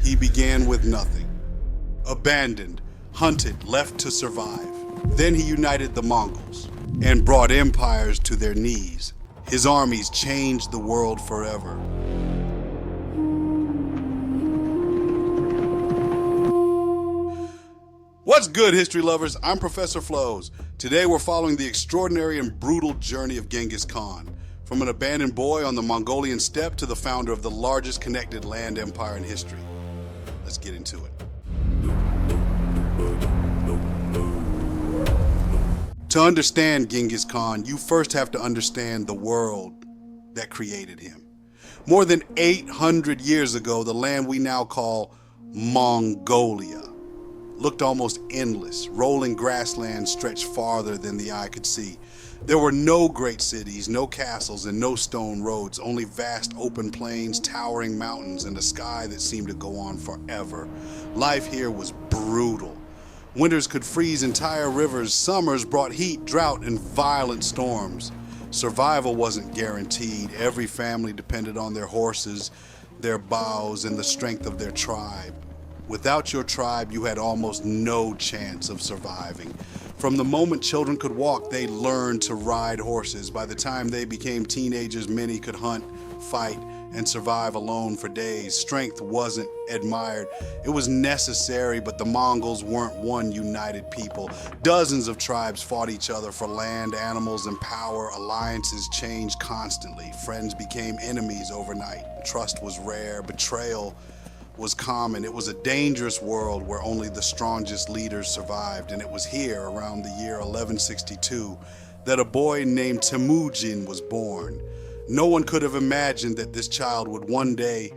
He began with nothing. Abandoned, hunted, left to survive. Then he united the Mongols and brought empires to their knees. His armies changed the world forever. What's good, history lovers? I'm Professor Flows. Today we're following the extraordinary and brutal journey of Genghis Khan, from an abandoned boy on the Mongolian steppe to the founder of the largest connected land empire in history. Let's get into it. To understand Genghis Khan, you first have to understand the world that created him. More than 800 years ago, the land we now call Mongolia looked almost endless. Rolling grasslands stretched farther than the eye could see. There were no great cities, no castles, and no stone roads, only vast open plains, towering mountains, and a sky that seemed to go on forever. Life here was brutal. Winters could freeze entire rivers, summers brought heat, drought, and violent storms. Survival wasn't guaranteed. Every family depended on their horses, their bows, and the strength of their tribe. Without your tribe, you had almost no chance of surviving. From the moment children could walk, they learned to ride horses. By the time they became teenagers, many could hunt, fight, and survive alone for days. Strength wasn't admired. It was necessary, but the Mongols weren't one united people. Dozens of tribes fought each other for land, animals, and power. Alliances changed constantly. Friends became enemies overnight. Trust was rare. Betrayal was common. It was a dangerous world where only the strongest leaders survived, and it was here, around the year 1162, that a boy named Temujin was born. No one could have imagined that this child would one day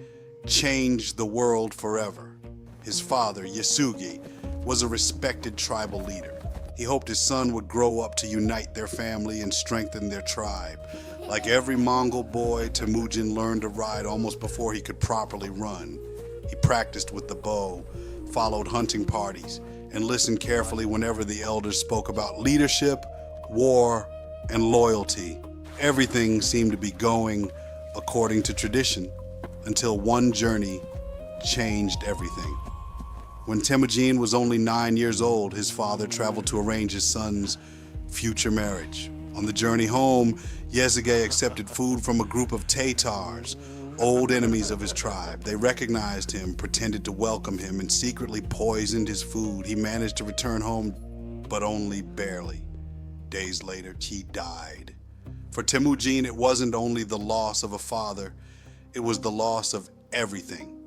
change the world forever. His father, Yasugi, was a respected tribal leader. He hoped his son would grow up to unite their family and strengthen their tribe. Like every Mongol boy, Temujin learned to ride almost before he could properly run. He practiced with the bow, followed hunting parties, and listened carefully whenever the elders spoke about leadership, war, and loyalty. Everything seemed to be going according to tradition until one journey changed everything. When Temujin was only 9 years old, his father traveled to arrange his son's future marriage. On the journey home, Yasugi accepted food from a group of Tatars, old enemies of his tribe. They recognized him, pretended to welcome him, and secretly poisoned his food. He managed to return home, but only barely. Days later, he died. For Temujin, it wasn't only the loss of a father, it was the loss of everything.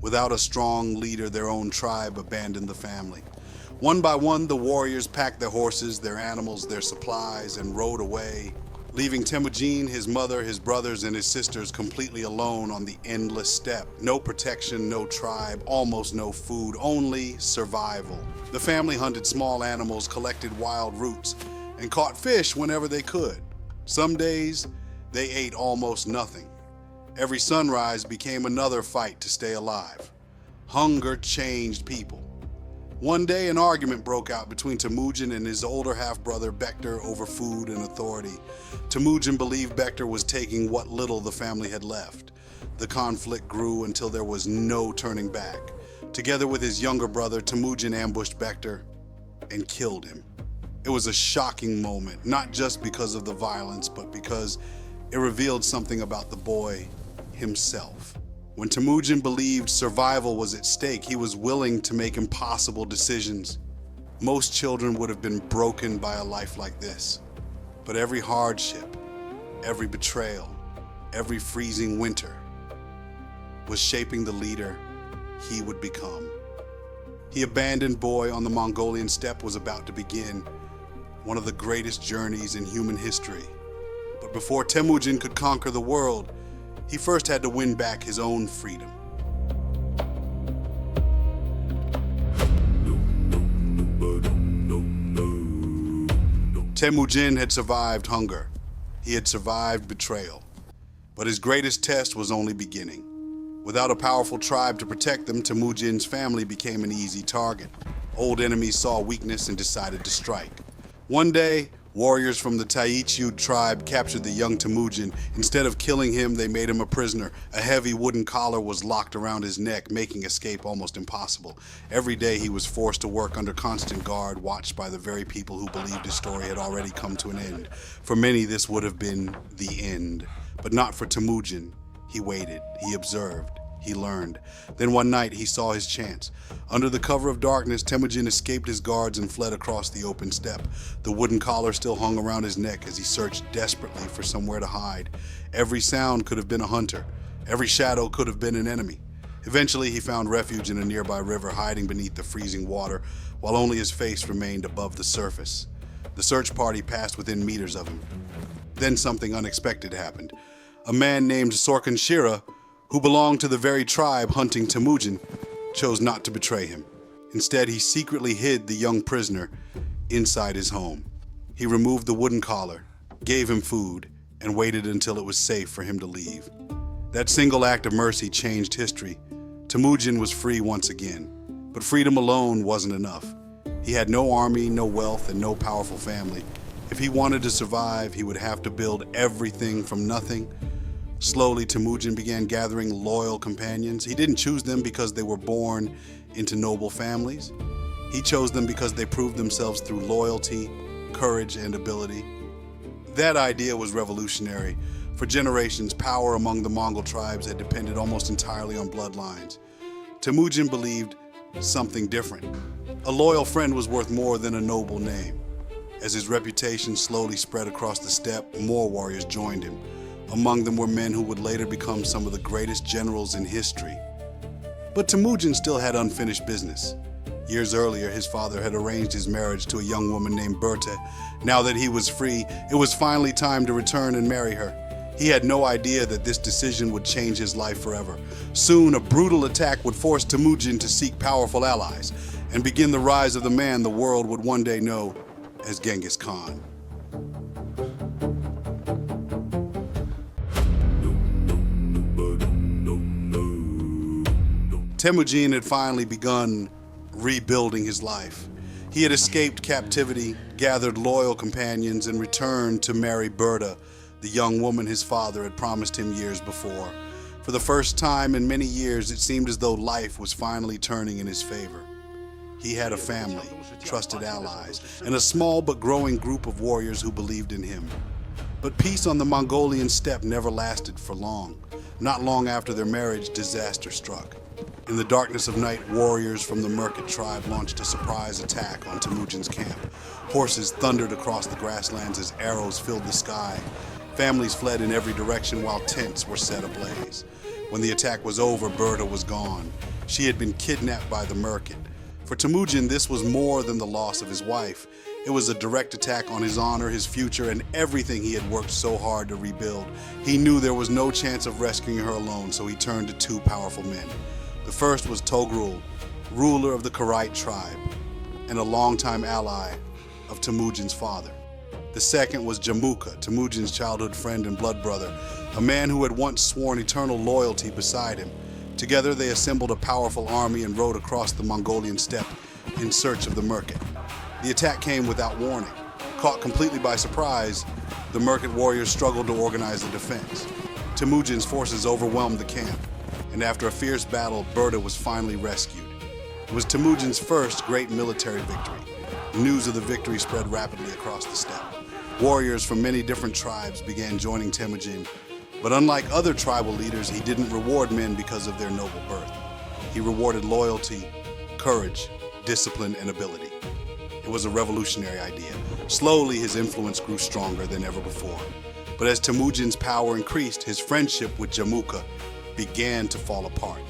Without a strong leader, their own tribe abandoned the family. One by one, the warriors packed their horses, their animals, their supplies, and rode away, leaving Temujin, his mother, his brothers, and his sisters completely alone on the endless steppe. No protection, no tribe, almost no food, only survival. The family hunted small animals, collected wild roots, and caught fish whenever they could. Some days, they ate almost nothing. Every sunrise became another fight to stay alive. Hunger changed people. One day, an argument broke out between Temujin and his older half-brother Bektar over food and authority. Temujin believed Bektar was taking what little the family had left. The conflict grew until there was no turning back. Together with his younger brother, Temujin ambushed Bektar and killed him. It was a shocking moment, not just because of the violence, but because it revealed something about the boy himself. When Temujin believed survival was at stake, he was willing to make impossible decisions. Most children would have been broken by a life like this. But every hardship, every betrayal, every freezing winter was shaping the leader he would become. The abandoned boy on the Mongolian steppe was about to begin one of the greatest journeys in human history. But before Temujin could conquer the world, he first had to win back his own freedom. Temujin had survived hunger. He had survived betrayal. But his greatest test was only beginning. Without a powerful tribe to protect them, Temujin's family became an easy target. Old enemies saw weakness and decided to strike. One day, Warriors from the Taichu tribe captured the young Temujin. Instead of killing him, they made him a prisoner. A heavy wooden collar was locked around his neck, making escape almost impossible. Every day he was forced to work under constant guard, watched by the very people who believed his story had already come to an end. For many, this would have been the end, but not for Temujin. He waited, he observed, he learned. Then one night he saw his chance. Under the cover of darkness, Temujin escaped his guards and fled across the open steppe. The wooden collar still hung around his neck as he searched desperately for somewhere to hide. Every sound could have been a hunter. Every shadow could have been an enemy. Eventually he found refuge in a nearby river, hiding beneath the freezing water, while only his face remained above the surface. The search party passed within meters of him. Then something unexpected happened. A man named Sorkin Shira, who belonged to the very tribe hunting Temujin, chose not to betray him. Instead, he secretly hid the young prisoner inside his home. He removed the wooden collar, gave him food, and waited until it was safe for him to leave. That single act of mercy changed history. Temujin was free once again, but freedom alone wasn't enough. He had no army, no wealth, and no powerful family. If he wanted to survive, he would have to build everything from nothing. Slowly, Temujin began gathering loyal companions. He didn't choose them because they were born into noble families. He chose them because they proved themselves through loyalty, courage, and ability. That idea was revolutionary. For generations, power among the Mongol tribes had depended almost entirely on bloodlines. Temujin believed something different. A loyal friend was worth more than a noble name. As his reputation slowly spread across the steppe, more warriors joined him. Among them were men who would later become some of the greatest generals in history. But Temujin still had unfinished business. Years earlier, his father had arranged his marriage to a young woman named Berta. Now that he was free, it was finally time to return and marry her. He had no idea that this decision would change his life forever. Soon, a brutal attack would force Temujin to seek powerful allies and begin the rise of the man the world would one day know as Genghis Khan. Temujin had finally begun rebuilding his life. He had escaped captivity, gathered loyal companions, and returned to marry Berta, the young woman his father had promised him years before. For the first time in many years, it seemed as though life was finally turning in his favor. He had a family, trusted allies, and a small but growing group of warriors who believed in him. But peace on the Mongolian steppe never lasted for long. Not long after their marriage, disaster struck. In the darkness of night, warriors from the Merkit tribe launched a surprise attack on Temujin's camp. Horses thundered across the grasslands as arrows filled the sky. Families fled in every direction while tents were set ablaze. When the attack was over, Berta was gone. She had been kidnapped by the Merkit. For Temujin, this was more than the loss of his wife. It was a direct attack on his honor, his future, and everything he had worked so hard to rebuild. He knew there was no chance of rescuing her alone, so he turned to two powerful men. The first was Togrul, ruler of the Karite tribe, and a longtime ally of Temujin's father. The second was Jamuka, Temujin's childhood friend and blood brother, a man who had once sworn eternal loyalty beside him. Together they assembled a powerful army and rode across the Mongolian steppe in search of the Merkit. The attack came without warning. Caught completely by surprise, the Merkit warriors struggled to organize a defense. Temujin's forces overwhelmed the camp, and after a fierce battle, Berta was finally rescued. It was Temujin's first great military victory. News of the victory spread rapidly across the steppe. Warriors from many different tribes began joining Temujin, but unlike other tribal leaders, he didn't reward men because of their noble birth. He rewarded loyalty, courage, discipline, and ability. It was a revolutionary idea. Slowly, his influence grew stronger than ever before. But as Temujin's power increased, his friendship with Jamuka began to fall apart.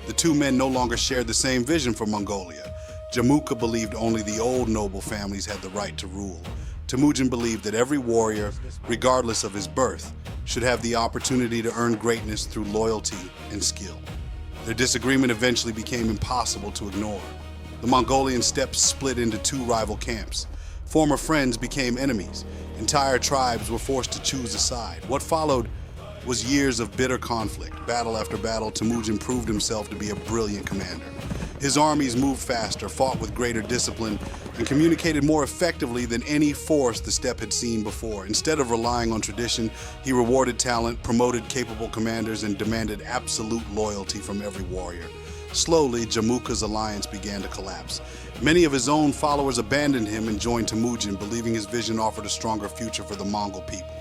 The two men no longer shared the same vision for Mongolia. Jamuka believed only the old noble families had the right to rule. Temujin believed that every warrior, regardless of his birth, should have the opportunity to earn greatness through loyalty and skill. Their disagreement eventually became impossible to ignore. The Mongolian steppes split into two rival camps. Former friends became enemies. Entire tribes were forced to choose a side. What followed was years of bitter conflict. Battle after battle, Temujin proved himself to be a brilliant commander. His armies moved faster, fought with greater discipline, and communicated more effectively than any force the steppe had seen before. Instead of relying on tradition, he rewarded talent, promoted capable commanders, and demanded absolute loyalty from every warrior. Slowly, Jamuka's alliance began to collapse. Many of his own followers abandoned him and joined Temujin, believing his vision offered a stronger future for the Mongol people.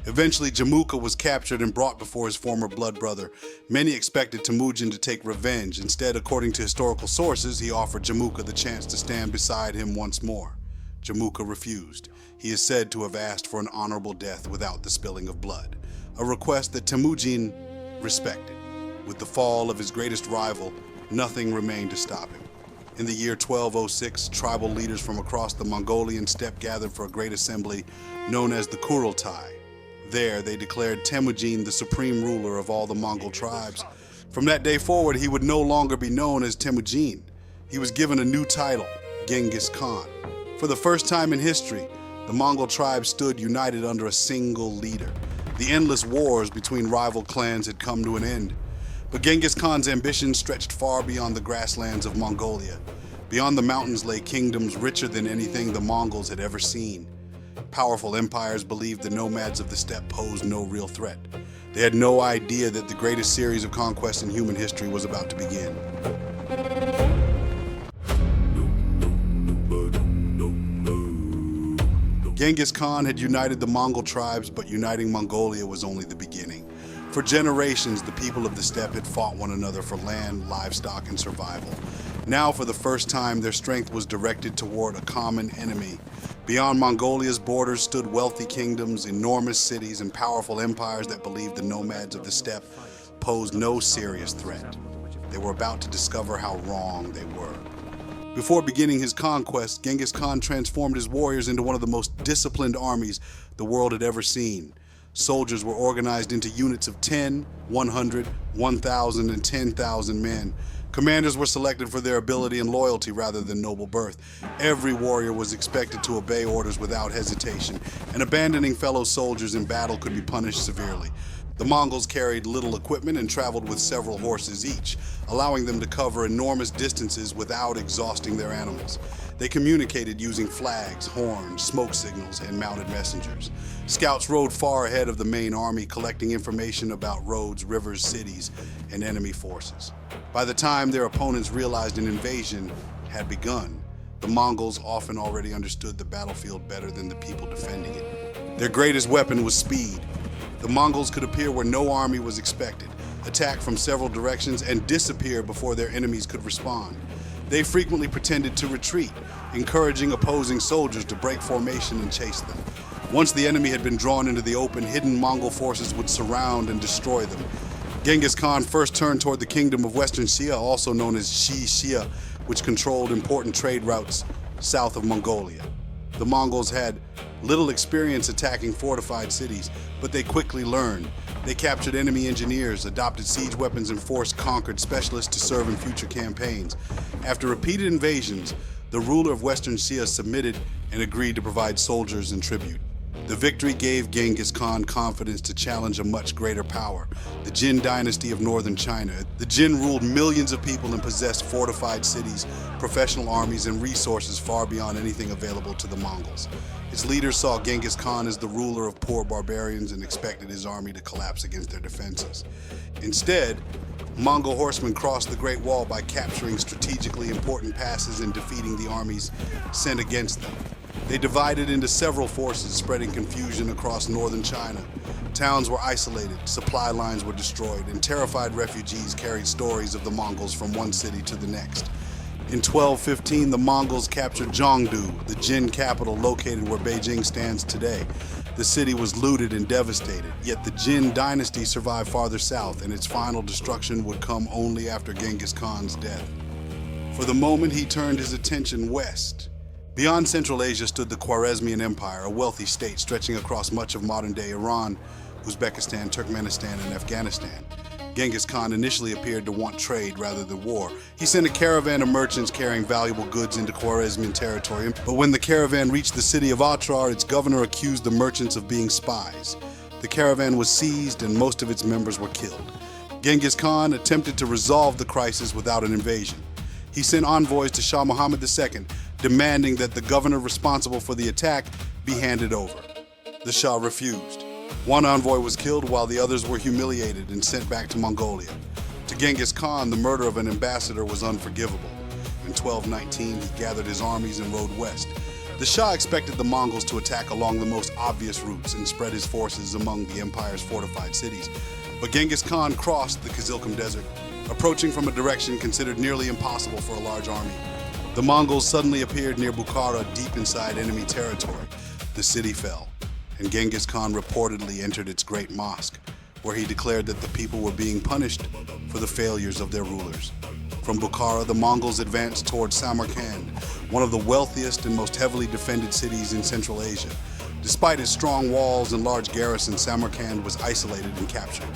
Eventually, Jamuka was captured and brought before his former blood brother. Many expected Temujin to take revenge. Instead, according to historical sources, he offered Jamuka the chance to stand beside him once more. Jamuka refused. He is said to have asked for an honorable death without the spilling of blood, a request that Temujin respected. With the fall of his greatest rival, nothing remained to stop him. In the year 1206, tribal leaders from across the Mongolian steppe gathered for a great assembly known as the Kurultai. There, they declared Temujin the supreme ruler of all the Mongol tribes. From that day forward, he would no longer be known as Temujin. He was given a new title, Genghis Khan. For the first time in history, the Mongol tribes stood united under a single leader. The endless wars between rival clans had come to an end. But Genghis Khan's ambition stretched far beyond the grasslands of Mongolia. Beyond the mountains lay kingdoms richer than anything the Mongols had ever seen. Powerful empires believed the nomads of the steppe posed no real threat. They had no idea that the greatest series of conquests in human history was about to begin. Genghis Khan had united the Mongol tribes, but uniting Mongolia was only the beginning. For generations, the people of the steppe had fought one another for land, livestock, and survival. Now, for the first time, their strength was directed toward a common enemy. Beyond Mongolia's borders stood wealthy kingdoms, enormous cities, and powerful empires that believed the nomads of the steppe posed no serious threat. They were about to discover how wrong they were. Before beginning his conquest, Genghis Khan transformed his warriors into one of the most disciplined armies the world had ever seen. Soldiers were organized into units of 10, 100, 1,000, and 10,000 men. Commanders were selected for their ability and loyalty rather than noble birth. Every warrior was expected to obey orders without hesitation, and abandoning fellow soldiers in battle could be punished severely. The Mongols carried little equipment and traveled with several horses each, allowing them to cover enormous distances without exhausting their animals. They communicated using flags, horns, smoke signals, and mounted messengers. Scouts rode far ahead of the main army, collecting information about roads, rivers, cities, and enemy forces. By the time their opponents realized an invasion had begun, the Mongols often already understood the battlefield better than the people defending it. Their greatest weapon was speed. The Mongols could appear where no army was expected, attack from several directions, and disappear before their enemies could respond. They frequently pretended to retreat, encouraging opposing soldiers to break formation and chase them. Once the enemy had been drawn into the open, hidden Mongol forces would surround and destroy them. Genghis Khan first turned toward the kingdom of Western Xia, also known as Xia, which controlled important trade routes south of Mongolia. The Mongols had little experience attacking fortified cities, but they quickly learned. They captured enemy engineers, adopted siege weapons, and forced conquered specialists to serve in future campaigns. After repeated invasions, the ruler of Western Xia submitted and agreed to provide soldiers and tribute. The victory gave Genghis Khan confidence to challenge a much greater power, the Jin dynasty of northern China. The Jin ruled millions of people and possessed fortified cities, professional armies, and resources far beyond anything available to the Mongols. Its leaders saw Genghis Khan as the ruler of poor barbarians and expected his army to collapse against their defenses. Instead, Mongol horsemen crossed the Great Wall by capturing strategically important passes and defeating the armies sent against them. They divided into several forces, spreading confusion across northern China. Towns were isolated, supply lines were destroyed, and terrified refugees carried stories of the Mongols from one city to the next. In 1215, the Mongols captured Zhongdu, the Jin capital located where Beijing stands today. The city was looted and devastated, yet the Jin dynasty survived farther south, and its final destruction would come only after Genghis Khan's death. For the moment, he turned his attention west. Beyond Central Asia stood the Khwarezmian Empire, a wealthy state stretching across much of modern-day Iran, Uzbekistan, Turkmenistan, and Afghanistan. Genghis Khan initially appeared to want trade rather than war. He sent a caravan of merchants carrying valuable goods into Khwarezmian territory, but when the caravan reached the city of Otrar, its governor accused the merchants of being spies. The caravan was seized and most of its members were killed. Genghis Khan attempted to resolve the crisis without an invasion. He sent envoys to Shah Muhammad II, demanding that the governor responsible for the attack be handed over. The Shah refused. One envoy was killed while the others were humiliated and sent back to Mongolia. To Genghis Khan, the murder of an ambassador was unforgivable. In 1219, he gathered his armies and rode west. The Shah expected the Mongols to attack along the most obvious routes and spread his forces among the empire's fortified cities. But Genghis Khan crossed the Kizilkum Desert, approaching from a direction considered nearly impossible for a large army. The Mongols suddenly appeared near Bukhara, deep inside enemy territory. The city fell, and Genghis Khan reportedly entered its great mosque, where he declared that the people were being punished for the failures of their rulers. From Bukhara, the Mongols advanced toward Samarkand, one of the wealthiest and most heavily defended cities in Central Asia. Despite its strong walls and large garrison, Samarkand was isolated and captured.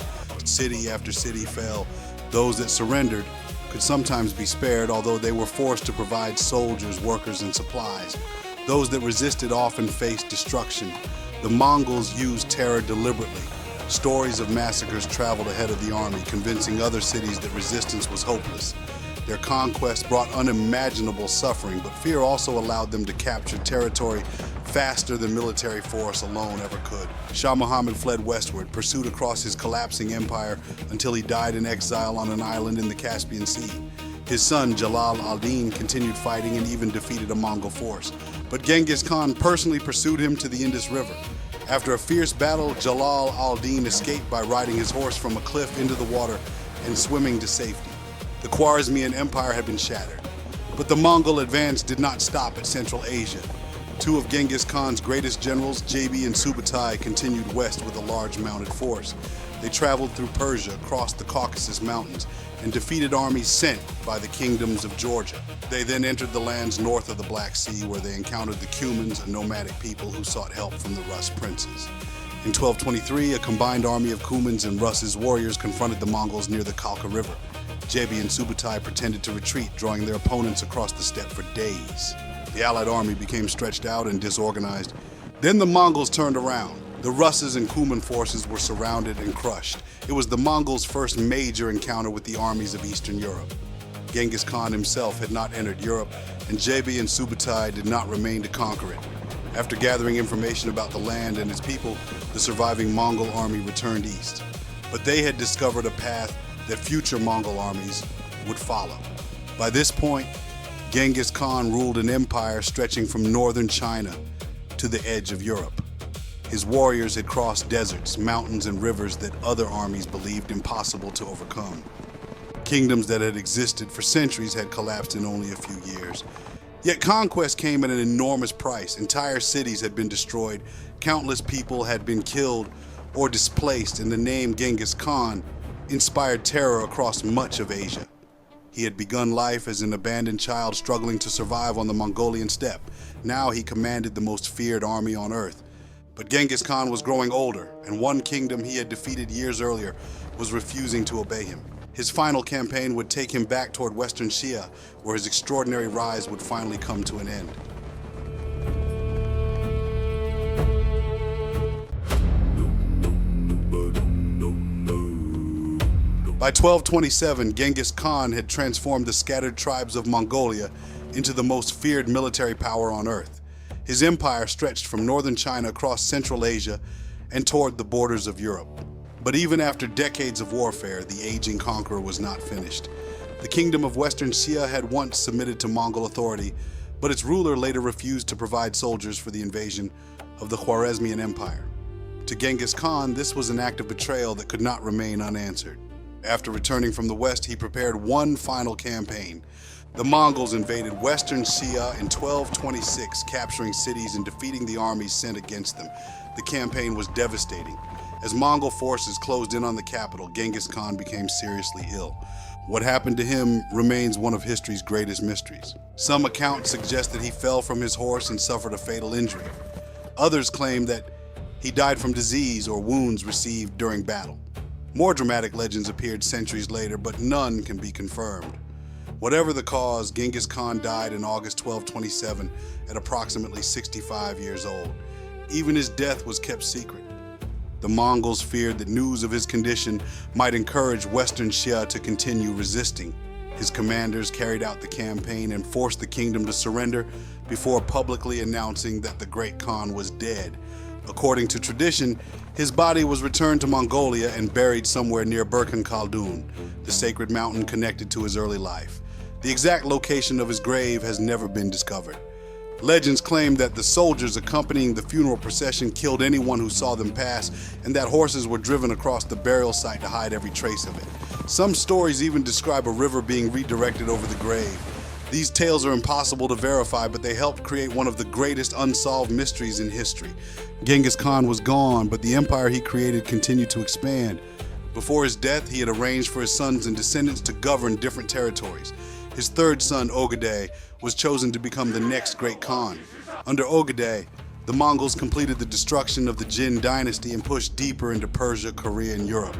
City after city fell. Those that surrendered could sometimes be spared, although they were forced to provide soldiers, workers, and supplies. Those that resisted often faced destruction. The Mongols used terror deliberately. Stories of massacres traveled ahead of the army, convincing other cities that resistance was hopeless. Their conquest brought unimaginable suffering, but fear also allowed them to capture territory faster than military force alone ever could. Shah Muhammad fled westward, pursued across his collapsing empire until he died in exile on an island in the Caspian Sea. His son, Jalal al-Din, continued fighting and even defeated a Mongol force. But Genghis Khan personally pursued him to the Indus River. After a fierce battle, Jalal al-Din escaped by riding his horse from a cliff into the water and swimming to safety. The Khwarezmian Empire had been shattered. But the Mongol advance did not stop at Central Asia. Two of Genghis Khan's greatest generals, Jabi and Subutai, continued west with a large mounted force. They traveled through Persia, crossed the Caucasus Mountains, and defeated armies sent by the kingdoms of Georgia. They then entered the lands north of the Black Sea, where they encountered the Cumans, a nomadic people who sought help from the Rus princes. In 1223, a combined army of Cumans and Rus's warriors confronted the Mongols near the Kalka River. Jabi and Subutai pretended to retreat, drawing their opponents across the steppe for days. The Allied army became stretched out and disorganized. Then the Mongols turned around. The Russes and Cuman forces were surrounded and crushed. It was the Mongols' first major encounter with the armies of Eastern Europe. Genghis Khan himself had not entered Europe, and Jabi and Subutai did not remain to conquer it. After gathering information about the land and its people, the surviving Mongol army returned east. But they had discovered a path that future Mongol armies would follow. By this point, Genghis Khan ruled an empire stretching from northern China to the edge of Europe. His warriors had crossed deserts, mountains, and rivers that other armies believed impossible to overcome. Kingdoms that had existed for centuries had collapsed in only a few years. Yet conquest came at an enormous price. Entire cities had been destroyed, countless people had been killed or displaced, and the name Genghis Khan inspired terror across much of Asia. He had begun life as an abandoned child struggling to survive on the Mongolian steppe. Now he commanded the most feared army on earth. But Genghis Khan was growing older, and one kingdom he had defeated years earlier was refusing to obey him. His final campaign would take him back toward Western Xia, where his extraordinary rise would finally come to an end. By 1227, Genghis Khan had transformed the scattered tribes of Mongolia into the most feared military power on earth. His empire stretched from northern China across Central Asia and toward the borders of Europe. But even after decades of warfare, the aging conqueror was not finished. The kingdom of Western Xia had once submitted to Mongol authority, but its ruler later refused to provide soldiers for the invasion of the Khwarezmian Empire. To Genghis Khan, this was an act of betrayal that could not remain unanswered. After returning from the west, he prepared one final campaign. The Mongols invaded Western Xia in 1226, capturing cities and defeating the armies sent against them. The campaign was devastating. As Mongol forces closed in on the capital, Genghis Khan became seriously ill. What happened to him remains one of history's greatest mysteries. Some accounts suggest that he fell from his horse and suffered a fatal injury. Others claim that he died from disease or wounds received during battle. More dramatic legends appeared centuries later, but none can be confirmed. Whatever the cause, Genghis Khan died in August 1227 at approximately 65 years old. Even his death was kept secret. The Mongols feared that news of his condition might encourage Western Xia to continue resisting. His commanders carried out the campaign and forced the kingdom to surrender before publicly announcing that the Great Khan was dead. According to tradition, his body was returned to Mongolia and buried somewhere near Burkhan Khaldun, the sacred mountain connected to his early life. The exact location of his grave has never been discovered. Legends claim that the soldiers accompanying the funeral procession killed anyone who saw them pass, and that horses were driven across the burial site to hide every trace of it. Some stories even describe a river being redirected over the grave. These tales are impossible to verify, but they helped create one of the greatest unsolved mysteries in history. Genghis Khan was gone, but the empire he created continued to expand. Before his death, he had arranged for his sons and descendants to govern different territories. His third son, Ogedei, was chosen to become the next great Khan. Under Ogedei, the Mongols completed the destruction of the Jin dynasty and pushed deeper into Persia, Korea, and Europe.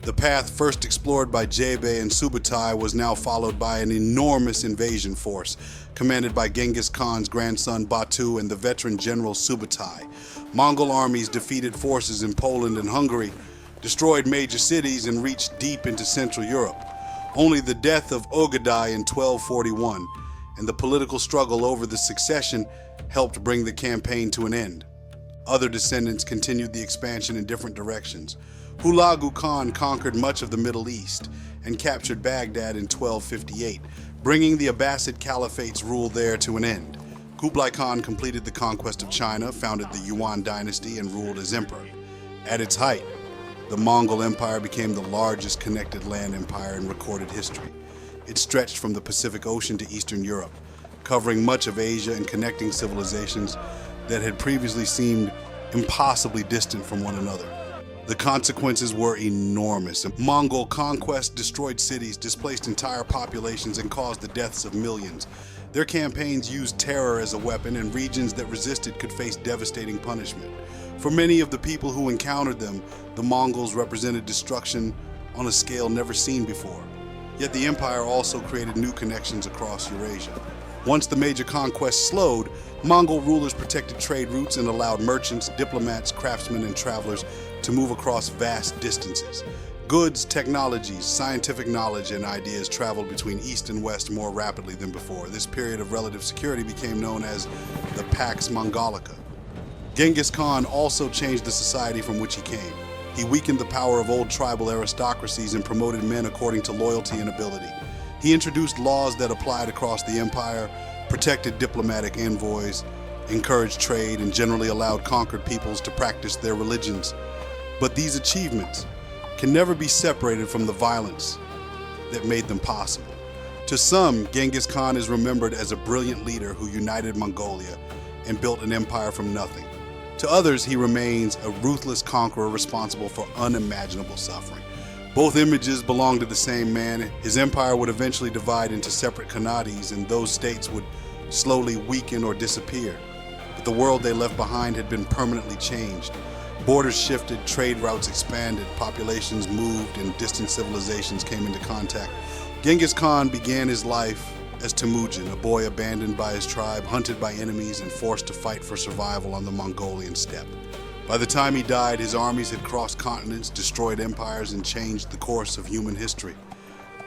The path first explored by Jebei and Subutai was now followed by an enormous invasion force, commanded by Genghis Khan's grandson Batu and the veteran general Subutai. Mongol armies defeated forces in Poland and Hungary, destroyed major cities, and reached deep into Central Europe. Only the death of Ogedei in 1241 and the political struggle over the succession helped bring the campaign to an end. Other descendants continued the expansion in different directions. Hulagu Khan conquered much of the Middle East and captured Baghdad in 1258, bringing the Abbasid Caliphate's rule there to an end. Kublai Khan completed the conquest of China, founded the Yuan dynasty, and ruled as emperor. At its height, the Mongol Empire became the largest connected land empire in recorded history. It stretched from the Pacific Ocean to Eastern Europe, covering much of Asia and connecting civilizations that had previously seemed impossibly distant from one another. The consequences were enormous. Mongol conquest destroyed cities, displaced entire populations, and caused the deaths of millions. Their campaigns used terror as a weapon, and regions that resisted could face devastating punishment. For many of the people who encountered them, the Mongols represented destruction on a scale never seen before. Yet the empire also created new connections across Eurasia. Once the major conquest slowed, Mongol rulers protected trade routes and allowed merchants, diplomats, craftsmen, and travelers to move across vast distances. Goods, technologies, scientific knowledge, and ideas traveled between East and West more rapidly than before. This period of relative security became known as the Pax Mongolica. Genghis Khan also changed the society from which he came. He weakened the power of old tribal aristocracies and promoted men according to loyalty and ability. He introduced laws that applied across the empire, protected diplomatic envoys, encouraged trade, and generally allowed conquered peoples to practice their religions. But these achievements can never be separated from the violence that made them possible. To some, Genghis Khan is remembered as a brilliant leader who united Mongolia and built an empire from nothing. To others, he remains a ruthless conqueror responsible for unimaginable suffering. Both images belong to the same man. His empire would eventually divide into separate khanats, and those states would slowly weaken or disappear. But the world they left behind had been permanently changed. Borders shifted, trade routes expanded, populations moved, and distant civilizations came into contact. Genghis Khan began his life as Temujin, a boy abandoned by his tribe, hunted by enemies, and forced to fight for survival on the Mongolian steppe. By the time he died, his armies had crossed continents, destroyed empires, and changed the course of human history.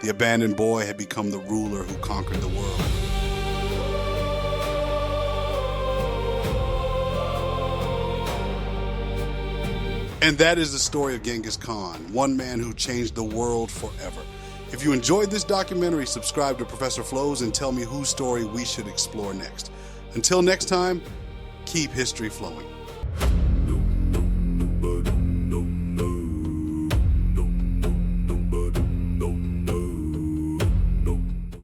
The abandoned boy had become the ruler who conquered the world. And that is the story of Genghis Khan, one man who changed the world forever. If you enjoyed this documentary, subscribe to Professor Flows and tell me whose story we should explore next. Until next time, keep history flowing.